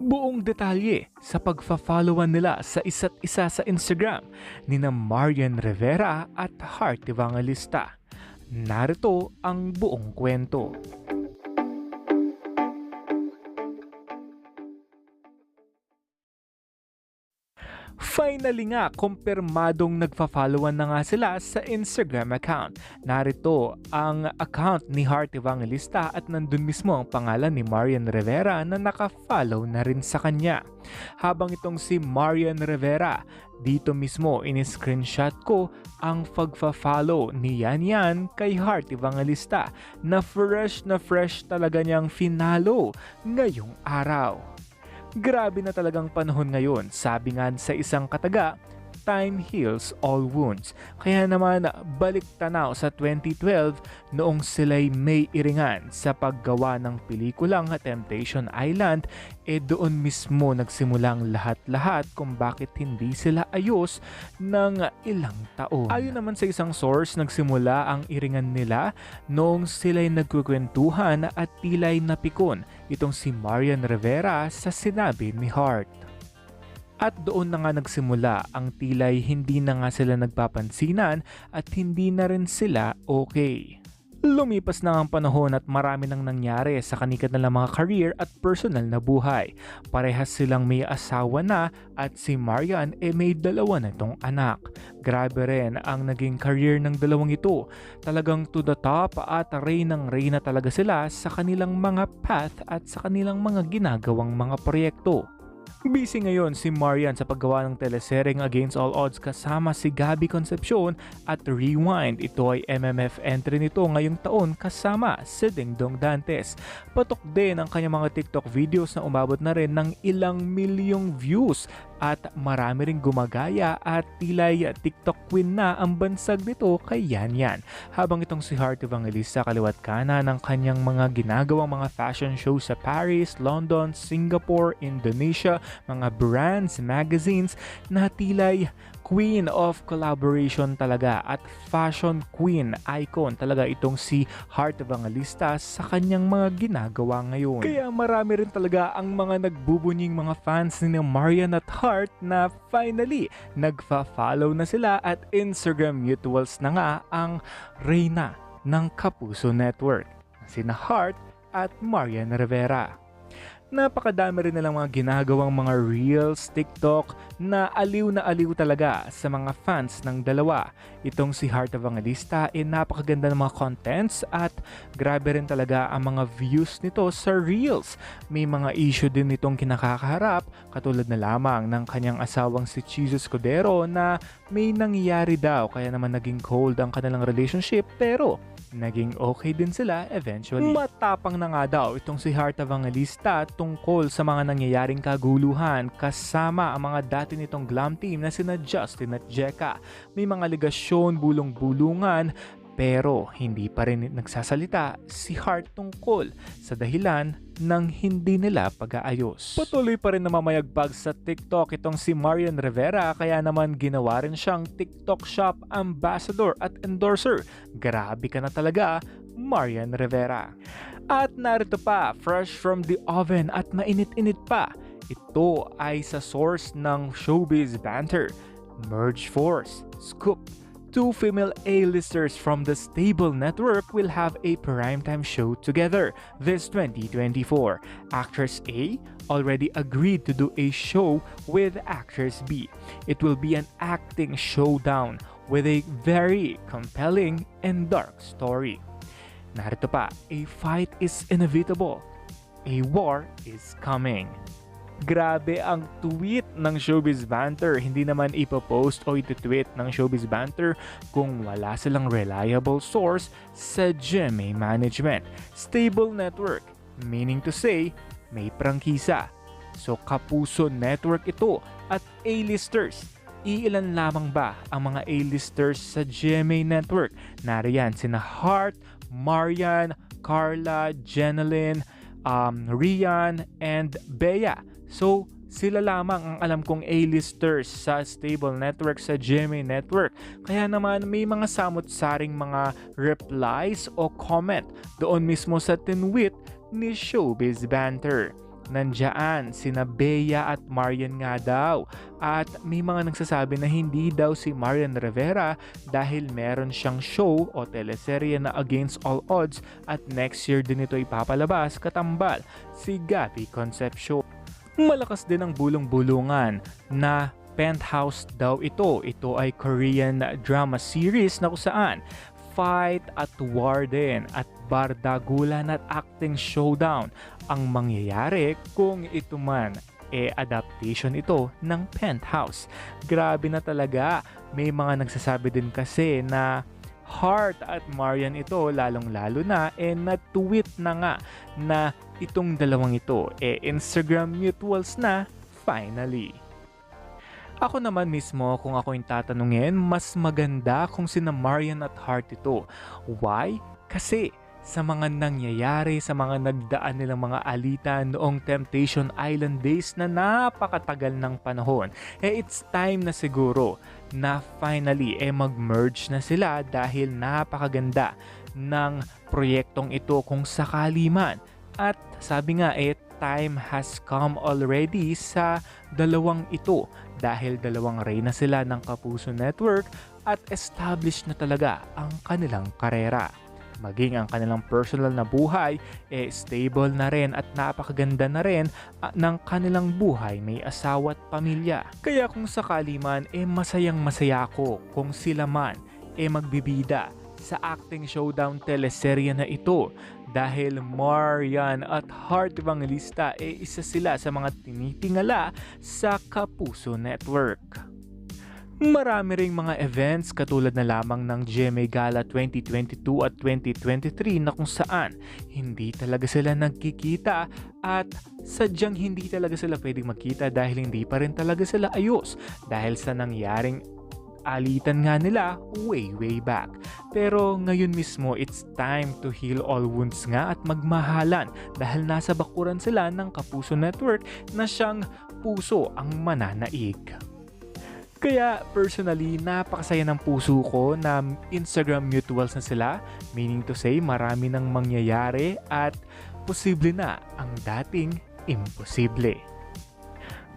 Buong detalye sa pagfa-followan nila sa isa't isa sa Instagram ni na Marian Rivera at Heart Evangelista. Narito ang buong kwento. Finally nga, kumpirmadong nagfa-followan na nga sila sa Instagram account. Narito ang account ni Heart Evangelista at nandun mismo ang pangalan ni Marian Rivera na naka-follow na rin sa kanya. Habang itong si Marian Rivera, dito mismo in-screenshot ko ang pagfa-follow ni Yan kay Heart Evangelista na fresh talaga niyang finalo ngayong araw. Grabe na talagang panahon ngayon, sabi nga sa isang kataga, time heals all wounds. Kaya naman balik tanaw sa 2012 noong sila'y may iringan sa paggawa ng pelikulang Temptation Island, doon mismo nagsimulang lahat-lahat kung bakit hindi sila ayos ng ilang taon. Ayon naman sa isang source, nagsimula ang iringan nila noong sila'y nagkukwentuhan at tila'y napikon itong si Marian Rivera sa sinabi ni Heart. At doon na nga nagsimula ang tila'y hindi na nga sila nagpapansinan at hindi na rin sila okay. Lumipas na ang panahon at marami nang nangyari sa kanilang mga career at personal na buhay. Parehas silang may asawa na at si Marian may dalawa na itong anak. Grabe rin ang naging career ng dalawang ito. Talagang to the top at reyna talaga sila sa kanilang mga path at sa kanilang mga ginagawang mga proyekto. Busy ngayon si Marian sa paggawa ng teleseryeng Against All Odds kasama si Gabby Concepcion at Rewind. Ito ay MMF entry nito ngayong taon kasama si Dingdong Dantes. Patok din ang kanyang mga TikTok videos na umabot na rin ng ilang milyong views at marami ring gumagaya at tila'y TikTok queen na ang bansag nito kay Yan. Habang itong si Heart Evangelista kaliwat kanan ng kanyang mga ginagawang mga fashion show sa Paris, London, Singapore, Indonesia, mga brands, magazines na tila'y queen of collaboration talaga at fashion queen icon talaga itong si Heart Evangelista sa kanyang mga ginagawa ngayon. Kaya marami rin talaga ang mga nagbubunying mga fans ni Marian at Heart na finally nagfa-follow na sila at Instagram mutuals na nga ang reyna ng Kapuso Network, sina Heart at Marian Rivera. Napakadami rin nilang mga ginagawang mga reels, TikTok na aliw talaga sa mga fans ng dalawa. Itong si Heart Evangelista napakaganda ng mga contents at grabe rin talaga ang mga views nito sa reels. May mga issue din itong kinakaharap katulad na lamang ng kanyang asawang si Chizo Escudero na may nangyayari daw kaya naman naging cold ang kanilang relationship pero naging okay din sila eventually. Matapang na nga daw itong si Heart Evangelista tungkol sa mga nangyayaring kaguluhan kasama ang mga dati nitong glam team na sina Justin at Jeka. May mga ligasyon, bulong-bulungan pero hindi pa rin nagsasalita si Heart tungkol sa dahilan ng hindi nila pag-aayos. Patuloy pa rin na mamayagpag sa TikTok itong si Marian Rivera kaya naman ginawa rin siyang TikTok Shop Ambassador at Endorser. Grabe ka na talaga, Marian Rivera. At narito pa, fresh from the oven at mainit-init pa. Ito ay sa source ng Showbiz Banter, Merge Force, Scoop. Two female A-listers from the Stable Network will have a primetime show together this 2024. Actress A already agreed to do a show with actress B. It will be an acting showdown with a very compelling and dark story. Narito pa, a fight is inevitable. A war is coming. Grabe ang tweet ng Showbiz Banter. Hindi naman ipopost o iti-tweet ng Showbiz Banter kung wala silang reliable source sa GMA Management. Stable Network, meaning to say, may prangkisa. So Kapuso Network ito at A-listers. Iilan lamang ba ang mga A-listers sa GMA Network? Nariyan sina Heart, Marian, Carla, Jeneline, Rian, and Bea. So, sila lamang ang alam kong A-listers sa Stable Network, sa GMA Network. Kaya naman may mga samot-saring mga replies o comment doon mismo sa tinwit ni Showbiz Banter. Nandiyan sina Bea at Marian nga daw. At may mga nagsasabi na hindi daw si Marian Rivera dahil meron siyang show o teleserye na Against All Odds at next year din ito ipapalabas katambal si Gabby Concepcion. Malakas din ang bulong-bulungan na Penthouse daw ito. Ito ay Korean drama series na kung saan fight at war din at bardagulan at acting showdown ang mangyayari kung ito man adaptation ito ng Penthouse. Grabe na talaga. May mga nagsasabi din kasi na Heart at Marian ito, lalong-lalo na na-tweet na nga na itong dalawang ito Instagram mutuals na finally. Ako naman mismo, kung ako yung tatanungin, mas maganda kung sina Marian at Heart ito. Why? Kasi sa mga nangyayari, sa mga nagdaan nilang mga alitan noong Temptation Island days na napakatagal ng panahon, it's time na siguro na finally mag-merge na sila dahil napakaganda ng proyektong ito kung sakali man. At sabi nga time has come already sa dalawang ito dahil dalawang reyna sila ng Kapuso Network at established na talaga ang kanilang karera. Maging ang kanilang personal na buhay stable na rin at napakaganda na rin ng kanilang buhay, may asawa at pamilya. Kaya kung sakali man masayang masaya ako kung sila man magbibida sa acting showdown teleserye na ito dahil Marian at Heart Evangelista isa sila sa mga tinitingala sa Kapuso Network. Marami ring mga events katulad na lamang ng GMA Gala 2022 at 2023 na kung saan hindi talaga sila nagkikita at sadyang hindi talaga sila pwedeng magkita dahil hindi pa rin talaga sila ayos dahil sa nangyaring alitan nga nila way back. Pero ngayon mismo, it's time to heal all wounds nga at magmahalan dahil nasa bakuran sila ng Kapuso Network na siyang puso ang mananaig. Kaya personally, napakasaya ng puso ko na Instagram mutuals na sila, meaning to say marami nang mangyayari at posible na ang dating imposible.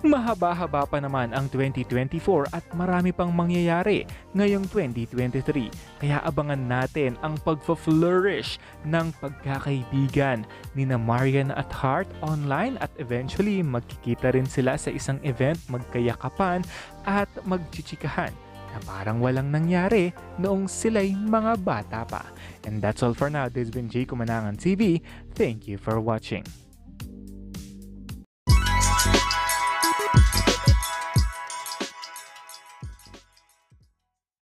Mahaba-haba pa naman ang 2024 at marami pang mangyayari ngayong 2023. Kaya abangan natin ang pagfa-flourish ng pagkakaibigan ni na Marian at Heart online at eventually magkikita rin sila sa isang event, magkayakapan at magchichikahan na parang walang nangyari noong sila'y mga bata pa. And that's all for now. This has been Jay Kumanangan TV. Thank you for watching.